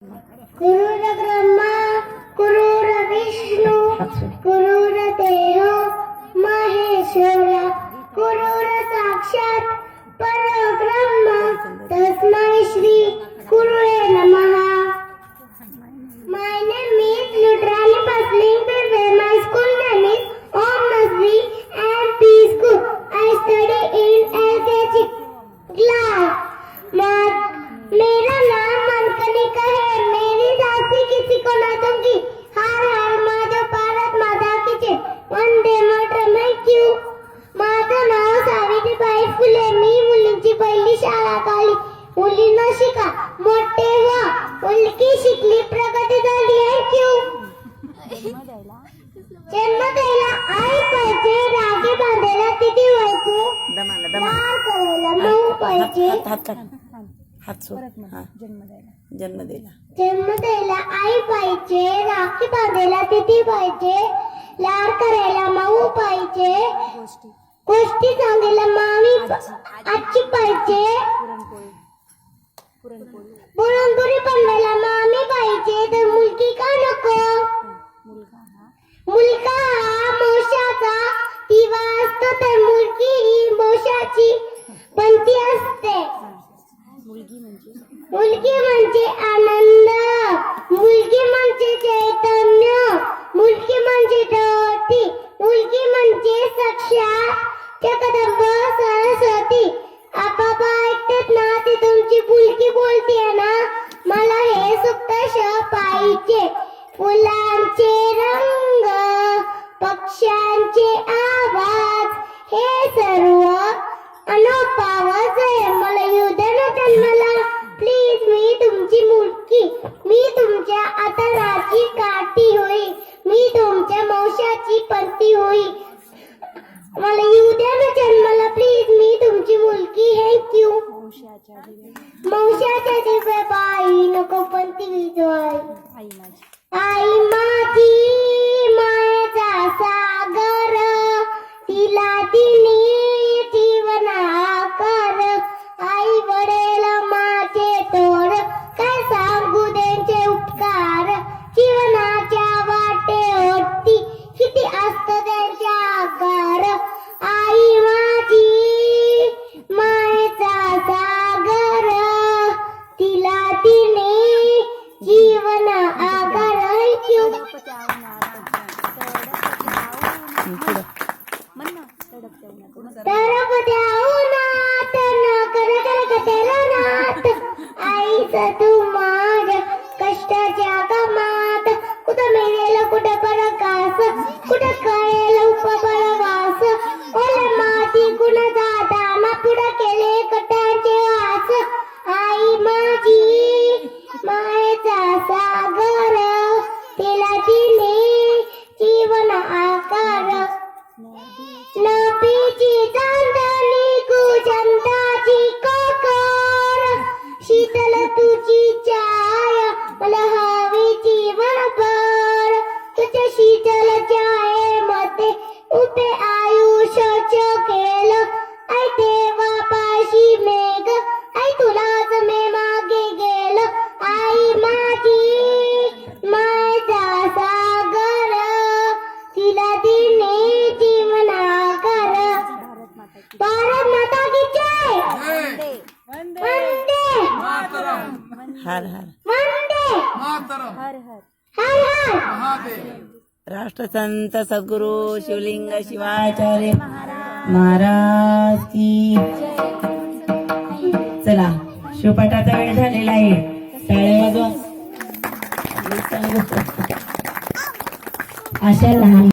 गुरुर ब्रह्मा गुरुर विष्णू गुरुर देव महेश्वरा गुरुर साक्षात परब्रह्म तस्मै श्री गुरुवे नमः. My name is Lutrani Pasling Birve. My school name is Om Nazri and P School. I study in LKG class. मेरा नाम मनकनिका है. मेरी साथी किसी को ना दूंगी. हर हर माझा भारत माता की जय. वंदे मातरम. क्यों माझं नाव सावित्रीबाई फुले. मी मुलींची पहिली शाळा काढली. मुलींना शिका मोठे व्हा. मुलगी शिकली प्रगती झाली आहे. क्यों जन्म द्यायला आई पाहिजे. राखी बांधायला तिथे व्हायचे. लाड करायला मऊ पाहिजे. जन्म द्यायला आई पाहिजे. राखी बांधायला तिथे पाहिजे. लाड करायला मऊ पाहिजे. गोष्टी सांगायला मामी आजी पाहिजे. पुरणपोळी बनवायला मामी पाहिजे. तर मुलगी का नको. मुलगा हा मोशाचा दिवा असतो तर मुलगी ही मोशाची बंती असते. मुलगी म्हणजे आनंद. मुलगी म्हणजे चैतन्य. मुलगी म्हणजे ज्योती. मुलगी म्हणजे साक्षात जगदंब सरस्वती. आबाबा ऐकतात ना. ती तुमची मुलगी बोलते ना. मला हे सुप्त पाहिजे. फुलांचे रंग पक्ष्यांचे आवाज हे सर्व अनुभवच आहे. मला येऊ दे ना जन्माला. प्लीज मी तुमची मुलगी. मी तुमच्या आतराची काठी होई. मी तुमच्या मौशाची पंथी होई. मला येऊ द्या ना जन्माला. प्लीज मी तुमची मुलगी है. क्यों मौशाच्या दिव्य बाई नको पंथी विजवाई. आई माझी मायेचा सागर. तिला दिली जीवन आकार. आई वडेल माझे तोड काय सांगू त्यांचे उपकार. जीवनाच्या वाटे होती किती असत त्यांच्या आकार. आई माझी मायेचा सागर. तिला दिले जीवन आकार. तरफ द्याउनात न कर तेलनात. आईच तू माझ्या कष्टाच्या कामात. कुठं मिळेल कुठं परकास. कुठं कळेल उपपरवास. ओला माती कुणा जाताना पुढं केले कटाचे वास. आई माझी मायेचा सागर. तिला दिले जीवन आकार. नबीची चांदणी कुजंताची कोकर. शीतल तुझी छाया मला हवी जीवनभर. तुझ्या शीतल छायेमध्ये उभे आयुष्य केलं. आई देवापाशी मेघ. आई तुलाच मी मागे गेलं. आई माझी मायेचा सागर. तिला दिले जीवन आकार. भारत माता की जय. वंदे हर हर वंदे मातरम. हर हर. राष्ट्रसंत सद्गुरु शिवलिंग शिवाचार्य महाराज की. चला शिवपाठाचा वेळ झालेला आहे. टाळ्या वाजवा. अशा लहान